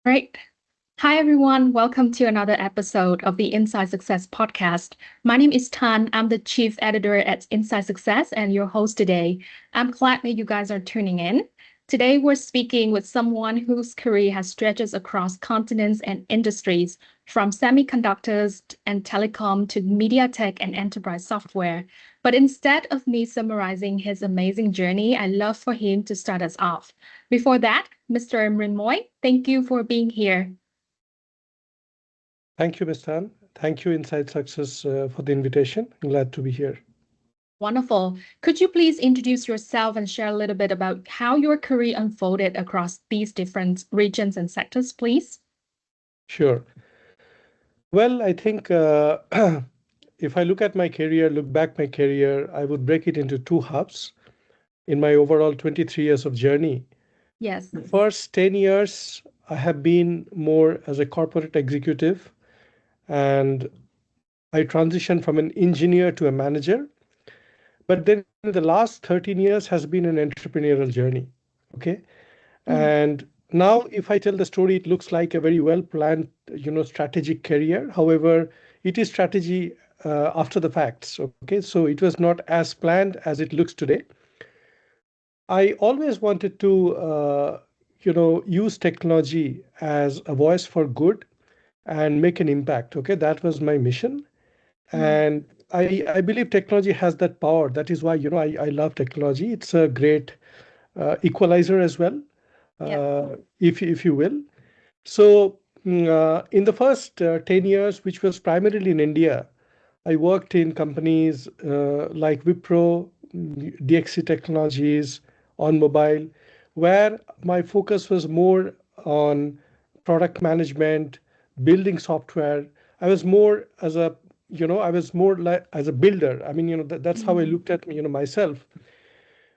Right. Hi, everyone. Welcome to another episode of the Inside Success podcast. My name is Tan. I'm the chief editor at Inside Success and your host today. I'm glad that you guys are tuning in. Today, we're speaking with someone whose career has stretches across continents and industries, from semiconductors and telecom to media tech and enterprise software. But instead of me summarizing his amazing journey, I love for him to start us off. Before that, Mr. Mrinmoy, thank you for being here. Thank you, Ms. Tan. Thank you, Inside Success, for the invitation. I'm glad to be here. Wonderful. Could you please introduce yourself and share a little bit about how your career unfolded across these different regions and sectors, please? Sure. Well, I think if I look back my career, I would break it into two halves in my overall 23 years of journey. Yes. The first 10 years, I have been more as a corporate executive, and I transitioned from an engineer to a manager. But then the last 13 years has been an entrepreneurial journey. Okay. Mm, And now, if I tell the story, it looks like a very well planned, strategic career. However, it is strategy after the facts. Okay, so it was not as planned as it looks today. I always wanted to, use technology as a voice for good and make an impact. Okay, that was my mission, mm, and I believe technology has that power. That is why I love technology. It's a great equalizer as well, yeah. if you will. So, in the first 10 years, which was primarily in India, I worked in companies like Wipro, DXC Technologies, on mobile, where my focus was more on product management, building software. I was more as a, I was more like as a builder. I mean, that's how I Mm, looked at, myself.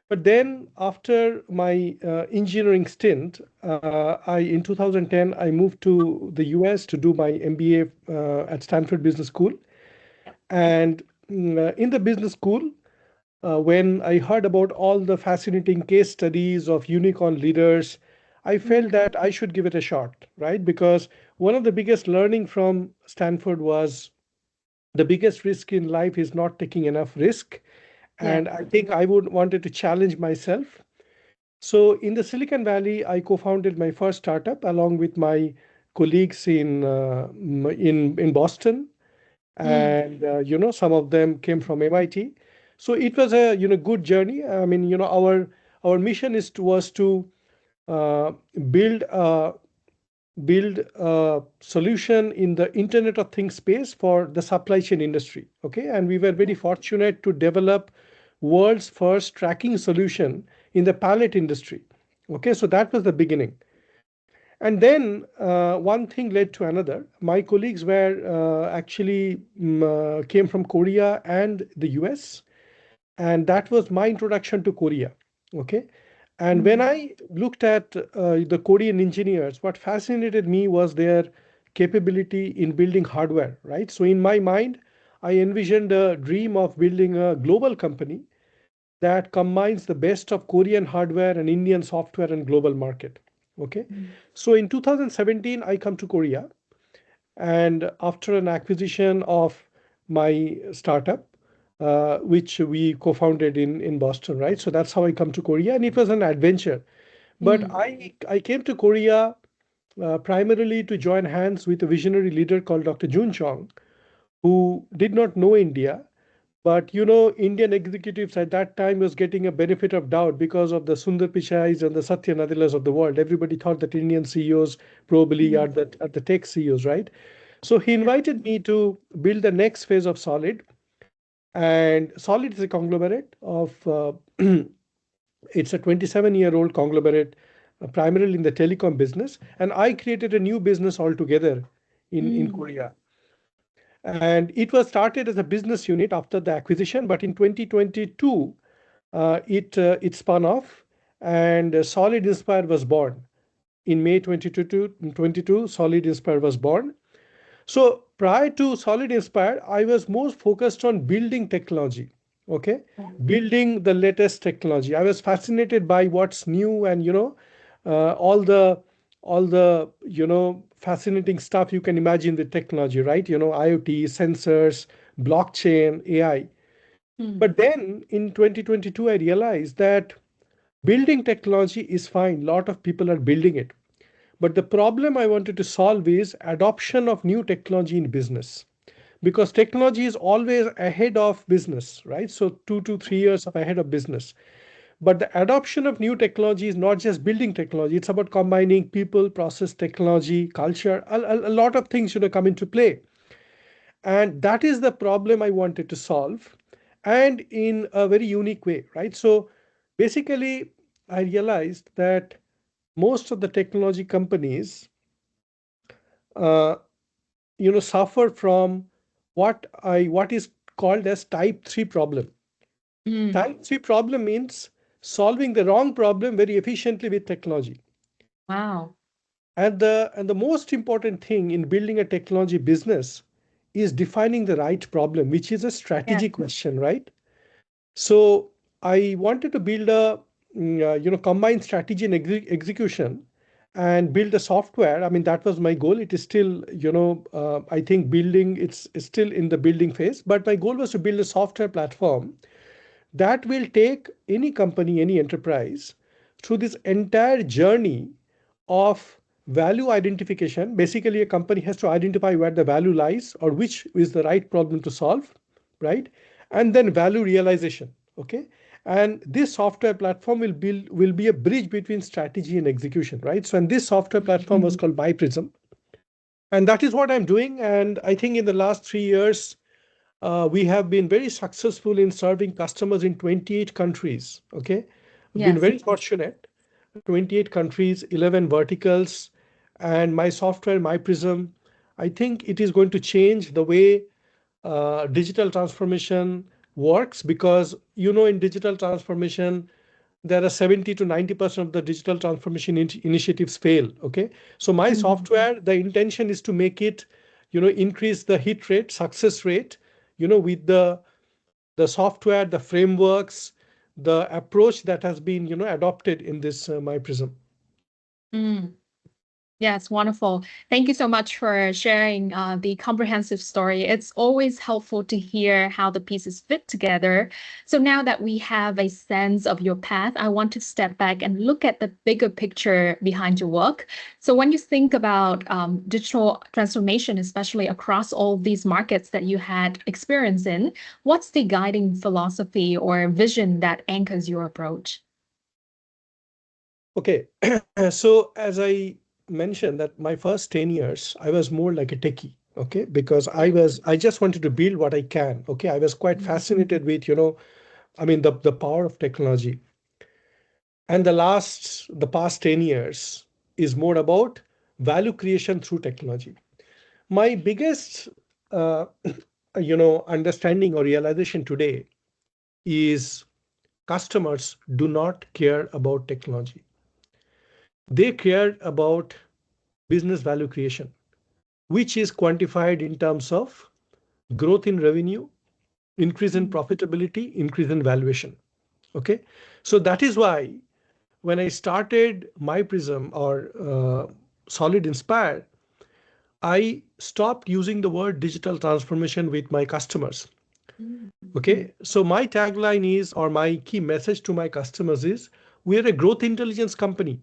But then after my engineering stint, I in 2010 I moved to the US to do my MBA at Stanford Business School. yep. And in the business school, when I heard about all the fascinating case studies of unicorn leaders, I felt Mm, that I should give it a shot, right? Because one of the biggest learning from Stanford was the biggest risk in life is not taking enough risk. yeah. And I think I would wanted to challenge myself. So in the Silicon Valley, I co-founded my first startup along with my colleagues in Boston, Mm, and some of them came from MIT. So it was a good journey. I mean, our mission was to uh, build a build a solution in the Internet of Things space for the supply chain industry. Okay, and we were very fortunate to develop world's first tracking solution in the pallet industry. Okay, so that was the beginning. And then one thing led to another. My colleagues were actually came from Korea and the US, and that was my introduction to Korea. Okay. And when mm, I looked at the Korean engineers, what fascinated me was their capability in building hardware, right? So in my mind, I envisioned a dream of building a global company that combines the best of Korean hardware and Indian software and global market. Okay. mm, So in 2017, I come to Korea, and after an acquisition of my startup, which we co-founded in Boston, right? So that's how I come to Korea, and it was an adventure. But mm, I came to Korea primarily to join hands with a visionary leader called Dr. Jun Chong, who did not know India. But Indian executives at that time was getting a benefit of doubt because of the Sundar Pichais and the Satya Nadellas of the world. Everybody thought that Indian CEOs probably mm, are the tech CEOs, right? So he yeah. invited me to build the next phase of Solid. And Solid is a conglomerate of, it's a 27-year-old conglomerate, primarily in the telecom business. And I created a new business altogether in Mm, Korea. And it was started as a business unit after the acquisition, but in 2022, it spun off, and Solid Inspire was born. In May 2022, Solid Inspire was born. So prior to Solid Inspire, I was most focused on building technology. Okay, building the latest technology. I was fascinated by what's new, and all the all the fascinating stuff you can imagine with technology, right? IoT, sensors, blockchain, AI. Mm. But then in 2022 I realized that building technology is fine, lot of people are building it, but the problem I wanted to solve is adoption of new technology in business, because technology is always ahead of business, right? So 2 to 3 years of ahead of business. But the adoption of new technology is not just building technology, it's about combining people, process, technology, culture, a lot of things come into play. And that is the problem I wanted to solve, and in a very unique way, right? So basically, I realized that most of the technology companies, uh, suffer from what is called as type 3 problem. Mm. Type 3 problem means solving the wrong problem very efficiently with technology. Wow. And the most important thing in building a technology business is defining the right problem, which is a Yes. strategic question, right? So I wanted to build a combined strategy and execution, and build a software. I mean, that was my goal. It is still, I think building. It's still in the building phase. But my goal was to build a software platform that will take any company, any enterprise through this entire journey of value identification. Basically, a company has to identify where the value lies or which is the right problem to solve, right? And then value realization. Okay. And this software platform will be a bridge between strategy and execution, right? So, and this software platform was called MyPrism. And that is what I'm doing. And I think in the last 3 years, we have been very successful in serving customers in 28 countries. Okay. We've been Yes. very fortunate. 28 countries, 11 verticals, and my software, my Prism, I think it is going to change the way digital transformation works, because in digital transformation there are 70 to 90% of the digital transformation initiatives fail. Okay. So my Mm. software, the intention is to make it increase the hit rate, success rate, with the software, the frameworks, the approach that has been adopted in this my Prism. Mm. Yes, wonderful. Thank you so much for sharing the comprehensive story. It's always helpful to hear how the pieces fit together. So now that we have a sense of your path, I want to step back and look at the bigger picture behind your work. So when you think about digital transformation, especially across all these markets that you had experience in, what's the guiding philosophy or vision that anchors your approach? Okay. So as I mentioned that my first 10 years, I was more like a techie. Okay. Because I just wanted to build what I can. Okay. I was quite fascinated with, I mean, the power of technology. And the past 10 years is more about value creation through technology. My biggest, uh, understanding or realization today is customers do not care about technology. They care about business value creation, which is quantified in terms of growth in revenue, increase in Mm. profitability, increase in valuation. Okay. So that is why when I started my Prism or Solid Inspire, I stopped using the word digital transformation with my customers. Mm. Okay. So my tagline is, or my key message to my customers is, we're a growth intelligence company.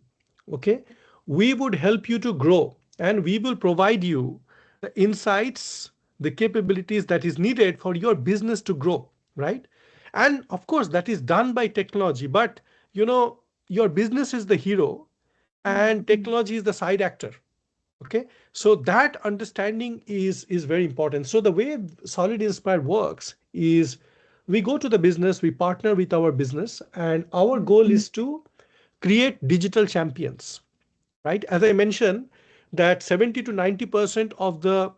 Okay. We would help you to grow, and we will provide you the insights, the capabilities that is needed for your business to grow. Right. And of course, that is done by technology, but you know, your business is the hero Mm. and technology is the side actor. Okay. So that understanding is very important. So the way Solid Inspire works is, we go to the business, we partner with our business, and our goal is to create digital champions, right? As I mentioned, that 70 to 90% of the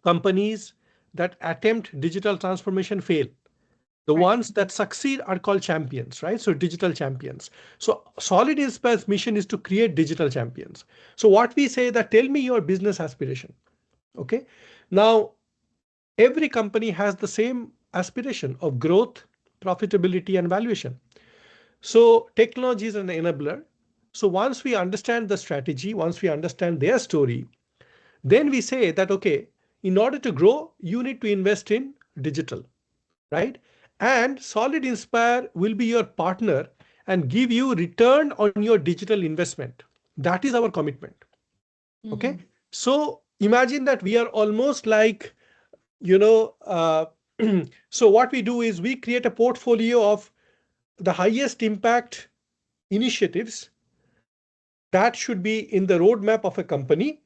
companies that attempt digital transformation fail. The Right. ones that succeed are called champions, right? So digital champions. So Solid Inspire's mission is to create digital champions. So what we say that, tell me your business aspiration. Okay. Now every company has the same aspiration of growth, profitability, and valuation. So technology is an enabler. So once we understand the strategy, once we understand their story, then we say that, okay, in order to grow, you need to invest in digital, right? And Solid Inspire will be your partner and give you return on your digital investment. That is our commitment. Okay. Mm. So imagine that we are almost like, you know, so what we do is we create a portfolio of the highest impact initiatives that should be in the roadmap of a company,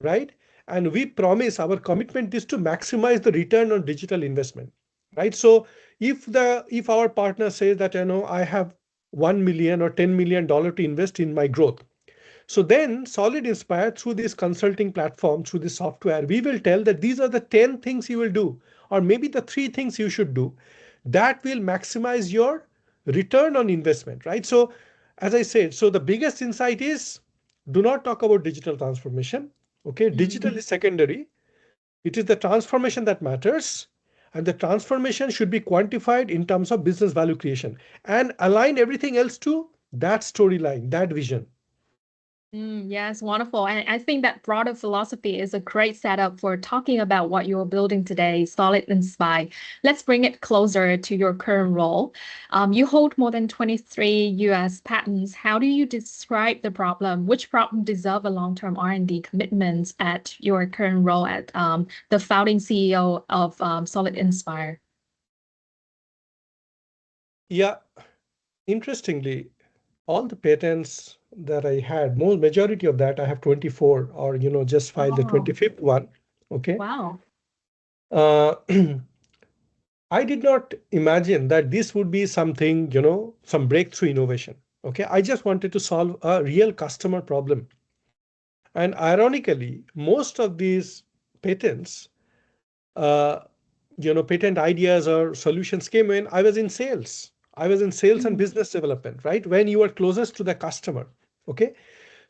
right? And we promise, our commitment is to maximize the return on digital investment, right? So if our partner says that, I have 1 million or $10 million to invest in my growth, so then Solid Inspire, through this consulting platform, through this software, we will tell that these are the 10 things you will do, or maybe the 3 things you should do that will maximize your return on investment, right? So, as I said, so the biggest insight is, do not talk about digital transformation. Okay, digital Mm. is secondary. It is the transformation that matters. And the transformation should be quantified in terms of business value creation and align everything else to that storyline, that vision. Yes, wonderful. And I think that broader philosophy is a great setup for talking about what you're building today, Solid Inspire. Let's bring it closer to your current role. You hold more than 23 US patents. How do you describe the problem? Which problem deserve a long-term R&D commitment at your current role at the founding CEO of Solid Inspire? Yeah, interestingly, all the patents that I had, most majority of that, I have 24, or just filed the Oh, 25th one. Okay. wow. Uh, I did not imagine that this would be something, some breakthrough innovation. Okay. I just wanted to solve a real customer problem. And ironically, most of these patents, uh, patent ideas or solutions came when I was in sales. I was in sales and Mm. business development, right? When you are closest to the customer. Okay.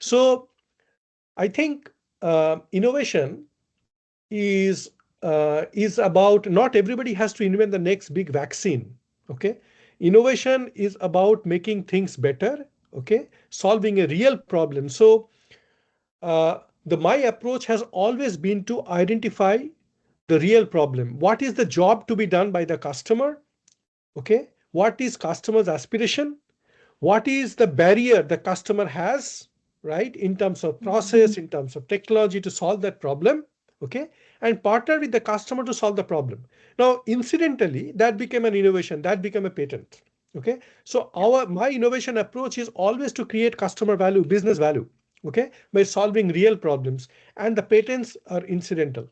So I think innovation is is about, not everybody has to invent the next big vaccine. Okay, innovation is about making things better. Okay, solving a real problem. So the my approach has always been to identify the real problem. What is the job to be done by the customer? Okay, what is customer's aspiration? What is the barrier the customer has, right, in terms of Mm. process, in terms of technology to solve that problem. Okay, and partner with the customer to solve the problem. Now incidentally, that became an innovation, that became a patent. Okay, so Yeah. my innovation approach is always to create customer value, business value, okay, by solving real problems, and the patents are incidental.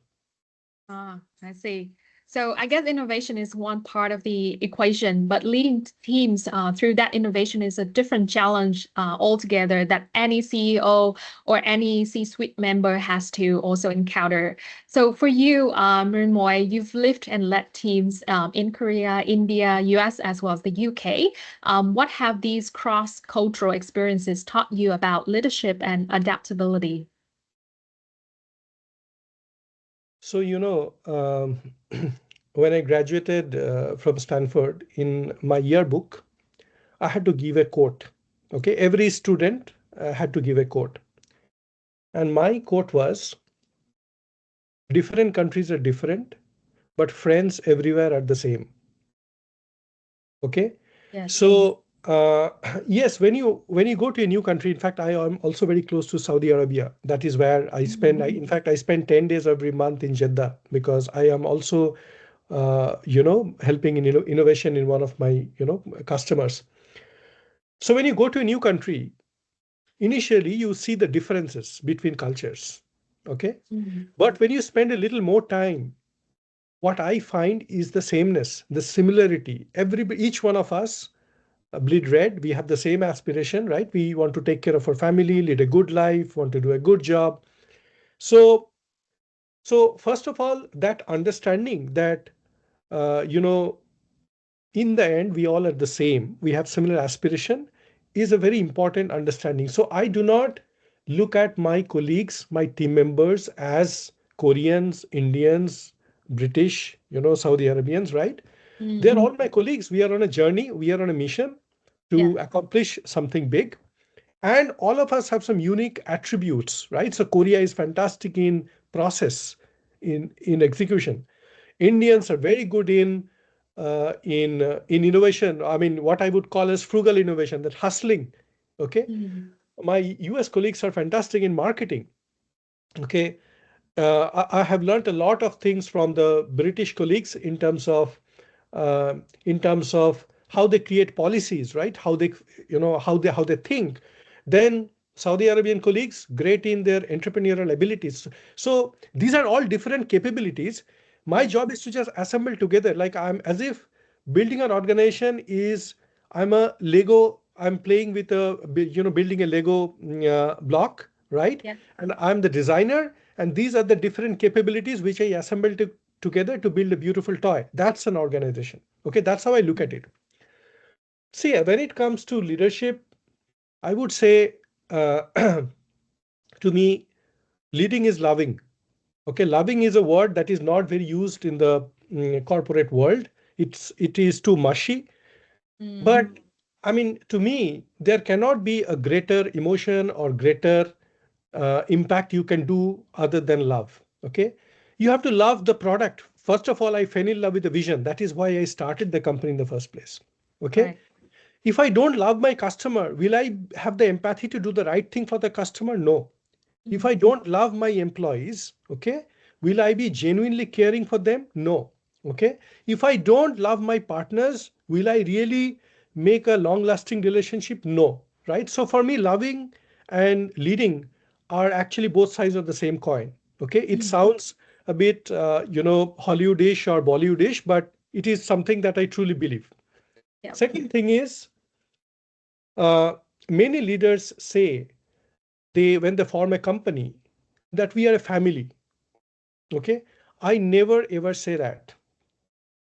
Ah, I see. So I guess innovation is one part of the equation, but leading teams through that innovation is a different challenge altogether that any CEO or any C-suite member has to also encounter. So for you, Mrinmoy, you've lived and led teams in Korea, India, US, as well as the UK. What have these cross-cultural experiences taught you about leadership and adaptability? So, when I graduated from Stanford, in my yearbook, I had to give a quote. Okay, every student had to give a quote. And my quote was, different countries are different, but friends everywhere are the same. Okay. Yes. So yes, when you go to a new country, in fact, I am also very close to Saudi Arabia. That is where I spend. In fact, I spend 10 days every month in Jeddah because I am also, helping in innovation in one of my, customers. So when you go to a new country, initially you see the differences between cultures. Okay. Mhm. But when you spend a little more time, what I find is the sameness, the similarity. Each one of us bleed red. We have the same aspiration, right? We want to take care of our family, lead a good life, want to do a good job. So, so first of all, that understanding that, uh, you know, in the end, we all are the same. We have similar aspiration is a very important understanding. So I do not look at my colleagues, my team members as Koreans, Indians, British, Saudi Arabians, right? They're Mm. all my colleagues. We are on a journey. We are on a mission Yeah. to accomplish something big. And all of us have some unique attributes, right? So Korea is fantastic in process, in execution. Indians are very good in innovation. I mean, what I would call as frugal innovation, that hustling. Okay, Mm. my US colleagues are fantastic in marketing. Okay, I have learned a lot of things from the British colleagues in terms of how they create policies, right? How they, how they think. Then Saudi Arabian colleagues, great in their entrepreneurial abilities. So these are all different capabilities. My Yeah. job is to just assemble together. Like I'm as if building an organization is I'm a Lego. I'm playing with building a Lego block, right? Yeah. And I'm the designer, and these are the different capabilities which I assemble together to build a beautiful toy. That's an organization. Okay, that's how I look at Mm. it. See, when it comes to leadership, I would say uh, to me, leading is loving. Okay, loving is a word that is not very used in the corporate world. It is too mushy. Mm. But I mean, to me, there cannot be a greater emotion or greater impact you can do other than love. Okay, you have to love the product. First of all, I fell in love with the vision. That is why I started the company in the first place. Okay, Right. if I don't love my customer, will I have the empathy to do the right thing for the customer? No. If I Mm. don't love my employees, okay, will I be genuinely caring for them? No. Okay. If I don't love my partners, will I really make a long lasting relationship? No. Right. So for me, loving and leading are actually both sides of the same coin. Okay. It Mm. sounds a bit, Hollywoodish or Bollywoodish, but it is something that I truly believe. Yeah. Second thing is, uh, many leaders say when they form a company that we are a family. Okay, I never ever say that.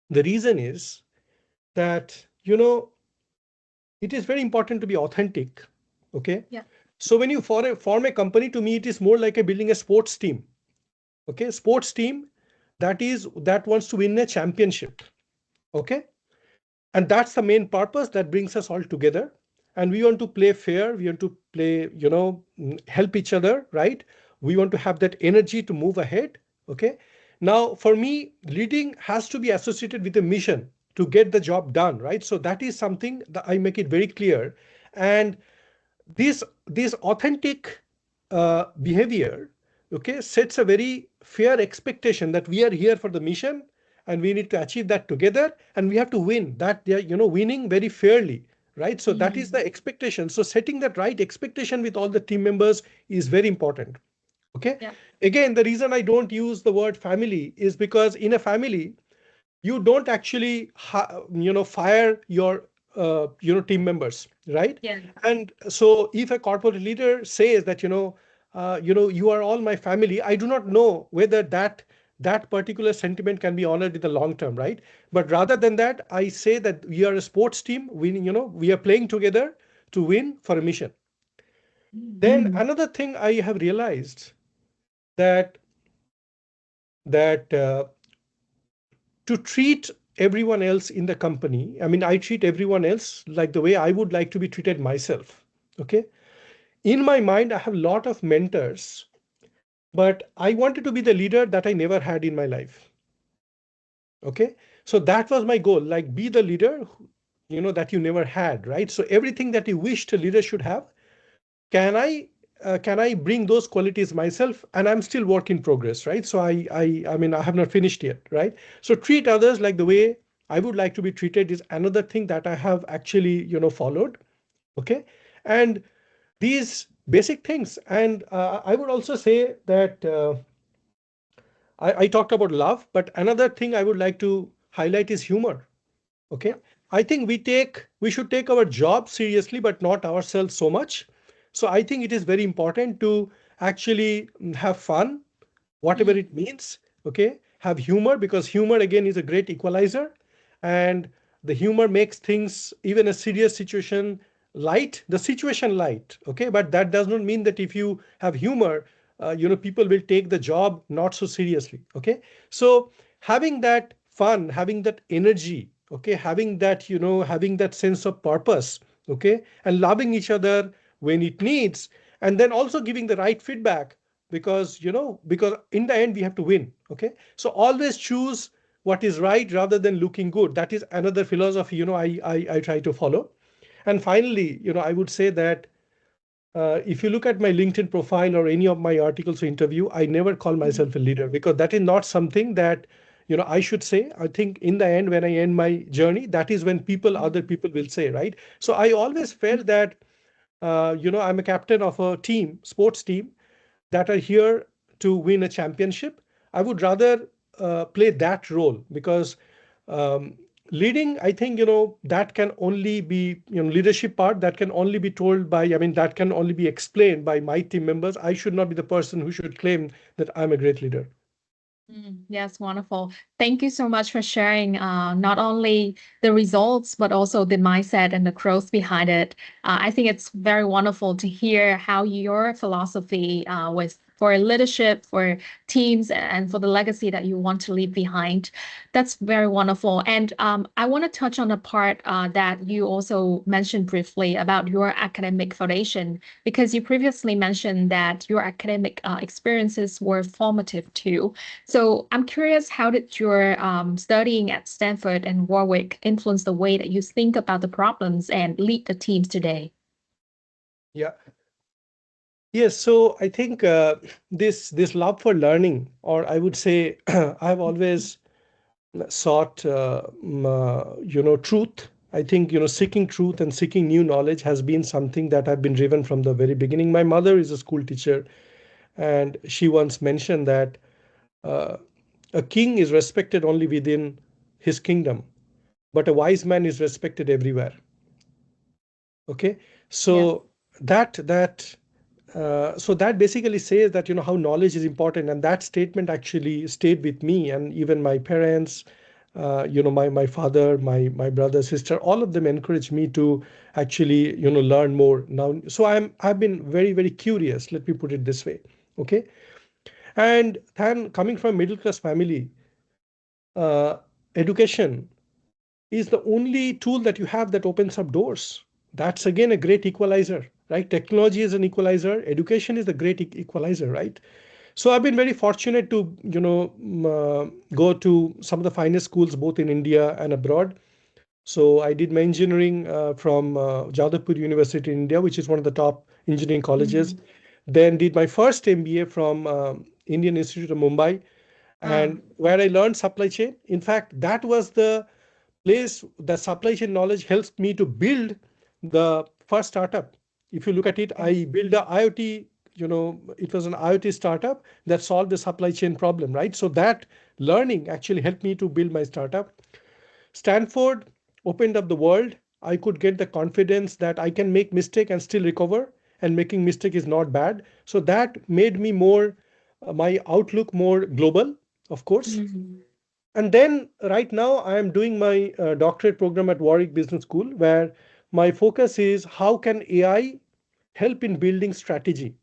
The reason is that it is very important to be authentic. Okay, Yeah. so when you form a company, to me it is more like a building a sports team. Okay, sports team that wants to win a championship. Okay, and that's the main purpose that brings us all together. And we want to play fair, we want to play, help each other, right? We want to have that energy to move ahead. Okay, now for me, leading has to be associated with a mission to get the job done, right? So that is something that I make it very clear. And this authentic behavior, okay, sets a very fair expectation that we are here for the mission and we need to achieve that together, and we have to win that, they are, winning very fairly, right? So that is Mm. the expectation. So setting that right expectation with all the team members is very important. Okay, Yeah. again, the reason I don't use the word family is because in a family you don't actually fire your team members, right? Yeah. And so if a corporate leader says that you are all my family, I do not know whether that particular sentiment can be honored in the long term, right? But rather than that, I say that we are a sports team winning, we are playing together to win for a mission. Mm. Then another thing I have realized, that that to treat everyone else in the company, I mean, I treat everyone else like the way I would like to be treated myself. Okay. In my mind, I have a lot of mentors, but I wanted to be the leader that I never had in my life. Okay. So that was my goal, like be the leader, that you never had, right? So everything that you wished a leader should have, can I bring those qualities myself? And I'm still work in progress, right? So I mean, I have not finished yet, right? So treat others like the way I would like to be treated is another thing that I have actually followed. Okay, and these basic things. And I would also say that I talked about love, but another thing I would like to highlight is humor. Okay, Yeah. I think we should take our job seriously, but not ourselves so much. So I think it is very important to actually have fun, whatever Mm. it means. Okay, have humor, because humor again is a great equalizer, and the humor makes things, even a serious situation, light, the situation light. Okay, but that does not mean that if you have humor, people will take the job not so seriously. Okay, so having that fun, having that energy, okay, having that sense of purpose, okay, and loving each other, when it needs, and then also giving the right feedback, because because in the end we have to win. Okay, so always choose what is right rather than looking good. That is another philosophy I try to follow. And finally, I would say that if you look at my LinkedIn profile or any of my articles or interview, I never call myself a leader, because that is not something that I should say. I think in the end, when I end my journey, that is when other people will say, right? So I always felt that I'm a captain of a team, sports team, that are here to win a championship. I would rather play that role, because um, leading, I think, that can only be, leadership part that can only be told by, I mean, that can only be explained by my team members. I should not be the person who should claim that I'm a great leader. Yes, wonderful. Thank you so much for sharing not only the results, but also the mindset and the growth behind it. I think it's very wonderful to hear how your philosophy was for leadership, for teams, and for the legacy that you want to leave behind. That's very wonderful. And I want to touch on a part that you also mentioned briefly about your academic foundation, because you previously mentioned that your academic experiences were formative too. So I'm curious, how did your studying at Stanford and Warwick influence the way that you think about the problems and lead the teams today? Yeah. Yes. So I think this love for learning, or I would say, I've always sought truth. I think seeking truth and seeking new knowledge has been something that I've been driven from the very beginning. My mother is a school teacher, and she once mentioned that uh, a king is respected only within his kingdom, but a wise man is respected everywhere. Okay, Yeah. so that so that basically says that how knowledge is important, and that statement actually stayed with me, and even my parents, my father, my brother, sister, all of them encouraged me to actually learn more now. So I've been very, very curious, let me put it this way. Okay, and then coming from middle class family, uh, education is the only tool that you have that opens up doors. That's again a great equalizer, right? Technology is an equalizer. Education is the great equalizer, right? So I've been very fortunate to, go to some of the finest schools both in India and abroad. So I did my engineering from Jadavpur University in India, which is one of the top engineering colleges. Mhm. Then did my first MBA from Indian Institute of Mumbai, Ah, and where I learned supply chain. In fact, that was the place, the supply chain knowledge helps me to build the first startup. If you look at it, yeah. I built a IoT, it was an IoT startup that solved the supply chain problem, right? So that learning actually helped me to build my startup. Stanford opened up the world. I could get the confidence that I can make mistake and still recover, and making mistake is not bad. So that made me more, my outlook more global, of course. Mhm. And then right now I am doing my doctorate program at Warwick Business School, where my focus is how can AI help in building strategy.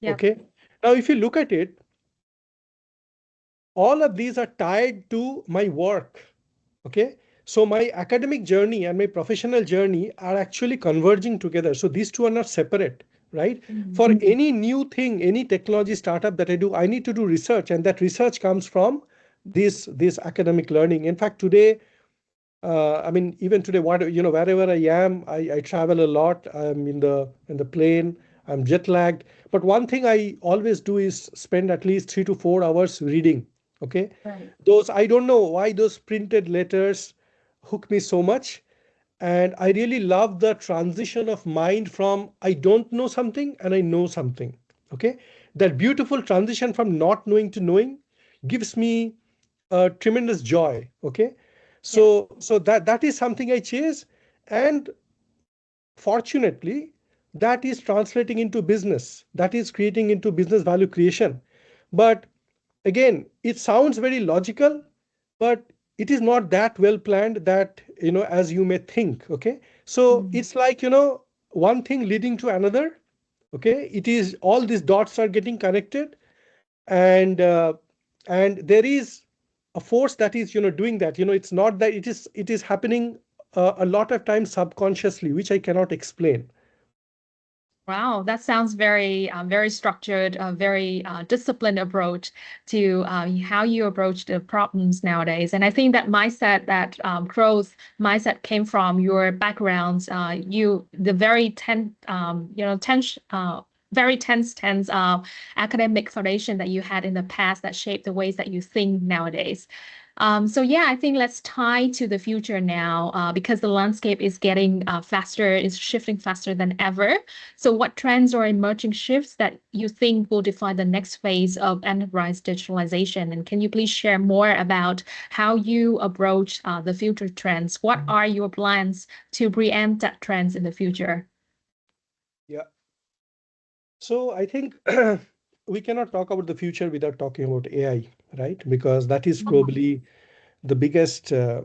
Yep. Okay. Now, if you look at it, all of these are tied to my work. Okay. So my academic journey and my professional journey are actually converging together. So these two are not separate, right? Mhm. For any new thing, any technology startup that I do, I need to do research, and that research comes from this academic learning. In fact, today, I mean, even today, wherever I am, I travel a lot. I'm in the plane. I'm jet lagged. But one thing I always do is spend at least 3 to 4 hours reading. Okay, Right. those, I don't know why those printed letters hook me so much, and I really love the transition of mind from I don't know something and I know something. Okay, that beautiful transition from not knowing to knowing gives me tremendous joy. Okay, Yeah. so that is something I chase, and fortunately that is translating into business, that is creating into business value creation. But again, it sounds very logical, but it is not that well planned that as you may think. Okay, so Mhm. it's like one thing leading to another. Okay, it is all these dots are getting connected, and there is a force that is doing that. It's not that it is happening a lot of times subconsciously, which I cannot explain. Wow, that sounds very, very structured, a very disciplined approach to how you approach the problems nowadays. And I think that mindset, that growth mindset, came from your backgrounds. The very tense academic foundation that you had in the past that shaped the ways that you think nowadays. So yeah, I think let's tie to the future now because the landscape is getting faster, is shifting faster than ever. So what trends or emerging shifts that you think will define the next phase of enterprise digitalization? And can you please share more about how you approach the future trends? What are your plans to preempt that trends in the future? Yeah. So I think we cannot talk about the future without talking about AI, right? Because that is Mhm. probably the biggest uh,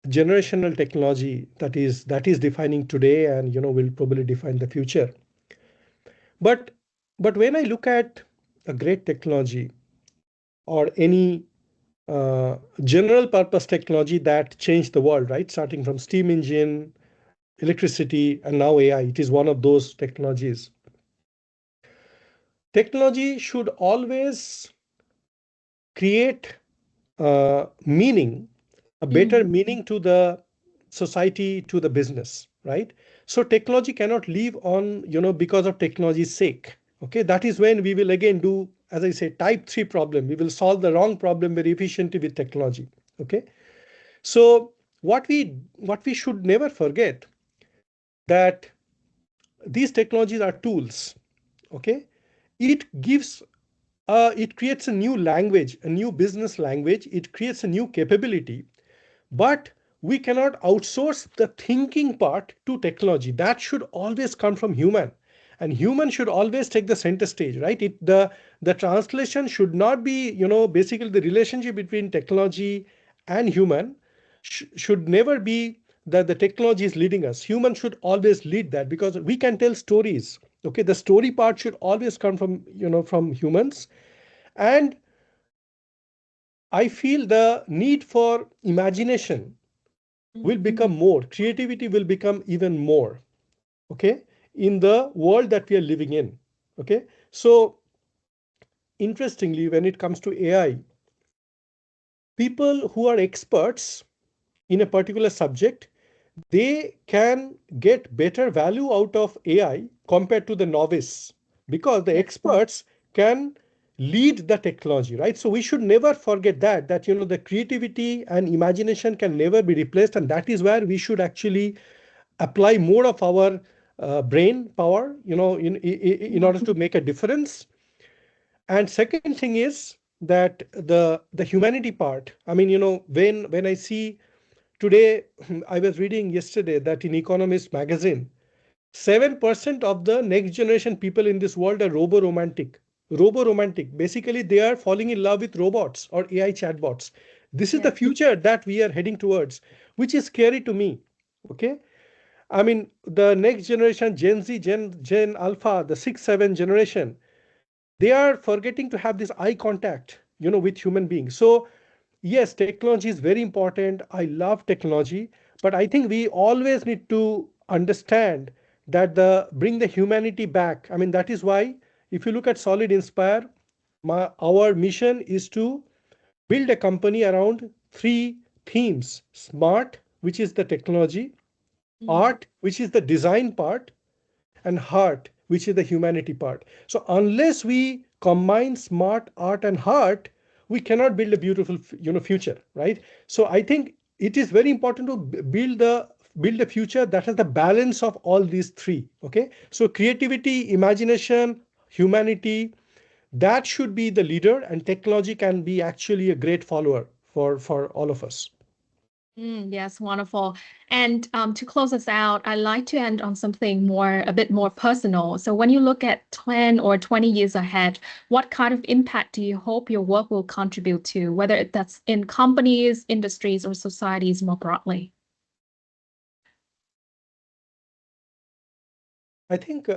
generational technology that is defining today, and will probably define the future. But when I look at a great technology or any general purpose technology that changed the world, right? Starting from steam engine, electricity, and now AI, it is one of those technologies. Technology should always create meaning, a better Mm, meaning to the society, to the business, right? So technology cannot live on, because of technology's sake. Okay, that is when we will again do, as I say, type 3 problem. We will solve the wrong problem very efficiently with technology. Okay, so what we should never forget that these technologies are tools. Okay, it gives it creates a new language, a new business language. It creates a new capability. But we cannot outsource the thinking part to technology. That should always come from human. And human should always take the center stage, right? The translation should not be, basically the relationship between technology and human should never be that the technology is leading us. Human should always lead that because we can tell stories. Okay, the story part should always come from, from humans. And I feel the need for imagination will mm, become more, creativity will become even more, okay, in the world that we are living in. Okay, so interestingly, when it comes to AI, people who are experts in a particular subject, they can get better value out of AI compared to the novice, because the yeah. experts can lead the technology, right? So we should never forget that the creativity and imagination can never be replaced, and that is where we should actually apply more of our brain power, in order to make a difference. And second thing is that the humanity part. I mean, when I see today, I was reading yesterday that in Economist magazine, 7% of the next generation people in this world are robo-romantic. Robo-romantic. Basically, they are falling in love with robots or AI chatbots. This is the Yeah. future that we are heading towards, which is scary to me. Okay. I mean, the next generation, Gen Z, Gen Alpha, the 6, 7 generation, they are forgetting to have this eye contact, with human beings. So yes, technology is very important. I love technology, but I think we always need to understand that the bring the humanity back. I mean, that is why if you look at Solid Inspire, our mission is to build a company around three themes: smart, which is the technology; Mm, art, which is the design part; and heart, which is the humanity part. So unless we combine smart, art, and heart, we cannot build a beautiful, future, right? So I think it is very important to build a future that has the balance of all these three. Okay, so creativity, imagination, humanity, that should be the leader, and technology can be actually a great follower for all of us. yes, wonderful. And to close us out, I'd like to end on something a bit more personal. So when you look at 10 or 20 years ahead, what kind of impact do you hope your work will contribute to, whether that's in companies, industries, or societies more broadly? I think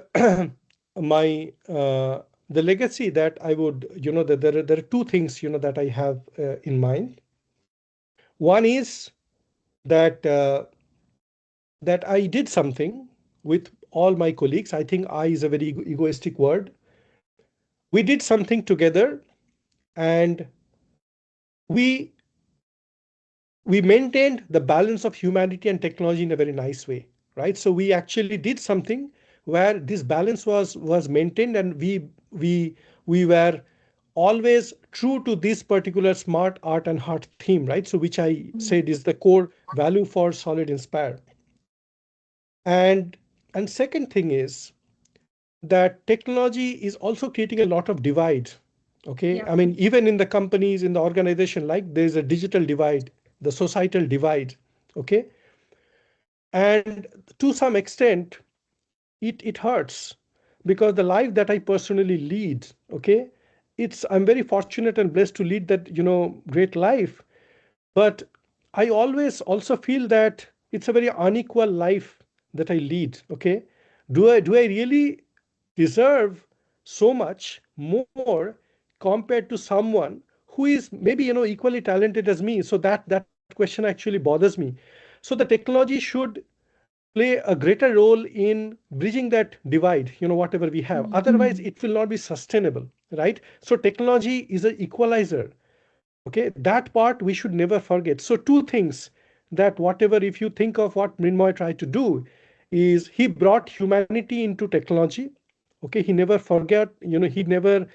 my the legacy that I would, that there are two things, that I have in mind. One is that that I did something with all my colleagues. I think I is a very egoistic word. We did something together, and we we maintained the balance of humanity and technology in a very nice way, right? So we actually did something where this balance was maintained, and we were always true to this particular smart art and heart theme, right? So which I Mm. said is the core value for Solid Inspire. And and second thing is that technology is also creating a lot of divide. Okay, Yeah. I mean, even in the companies, in the organization, like there's a digital divide, the societal divide. Okay, and to some extent it hurts, because the life that I personally lead, okay, I'm very fortunate and blessed to lead that, great life. But I always also feel that it's a very unequal life that I lead. Okay, do I really deserve so much more compared to someone who is maybe, equally talented as me? So that question actually bothers me. So the technology should play a greater role in bridging that divide, whatever we have. Mm. Otherwise, it will not be sustainable, right? So technology is an equalizer. Okay, that part we should never forget. So two things, that whatever, if you think of what Mrinmoy tried to do, is he brought humanity into technology. Okay, he never forget, he never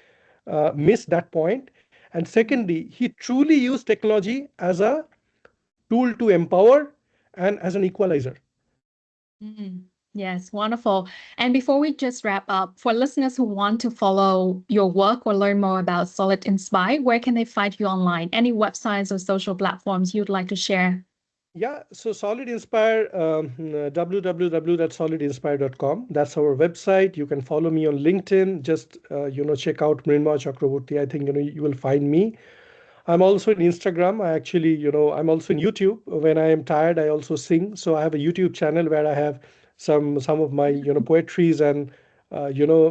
missed that point. And Mm. secondly, he truly used technology as a tool to empower and as an equalizer. Mm. Yes, wonderful. And before we just wrap up, for listeners who want to follow your work or learn more about Solid Inspire, where can they find you online? Any websites or social platforms you'd like to share? Yeah, so Solid Inspire, www.solidinspire.com. That's our website. You can follow me on LinkedIn. Just check out Mrinmoy Chakraborty. I think you will find me. I'm also in Instagram. I actually, I'm also in YouTube. When I am tired, I also sing. So I have a YouTube channel where I have some of my, poetries and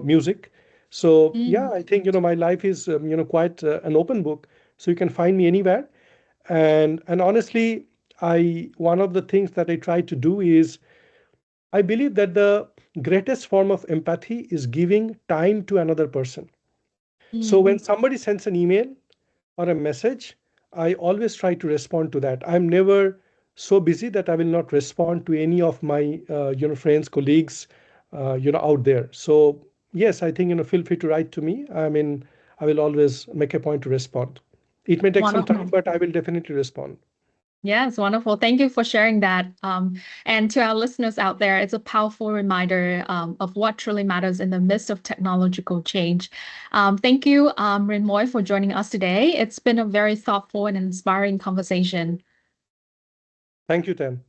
music. So yeah, Mm. I think, my life is quite an open book. So you can find me anywhere. And honestly, I one of the things that I try to do is, I believe that the greatest form of empathy is giving time to another person. So Mm. when somebody sends an email or a message, I always try to respond to that. I'm never so busy that I will not respond to any of my friends, colleagues, out there. So yes, I think, feel free to write to me. I mean, I will always make a point to respond. It may take some time, Wonderful. but I will definitely respond. Yes, wonderful. Thank you for sharing that. And to our listeners out there, it's a powerful reminder of what truly matters in the midst of technological change. Thank you, Rinmoy, for joining us today. It's been a very thoughtful and inspiring conversation. Thank you, Tan.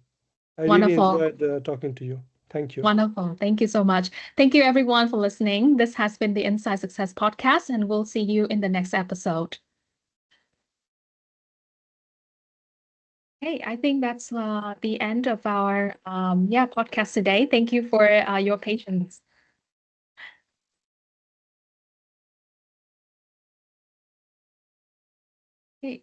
I really Wonderful. enjoyed talking to you. Thank you. Wonderful. Thank you so much. Thank you, everyone, for listening. This has been the Inside Success Podcast, and we'll see you in the next episode. Hey, I think that's the end of our podcast today. Thank you for your patience.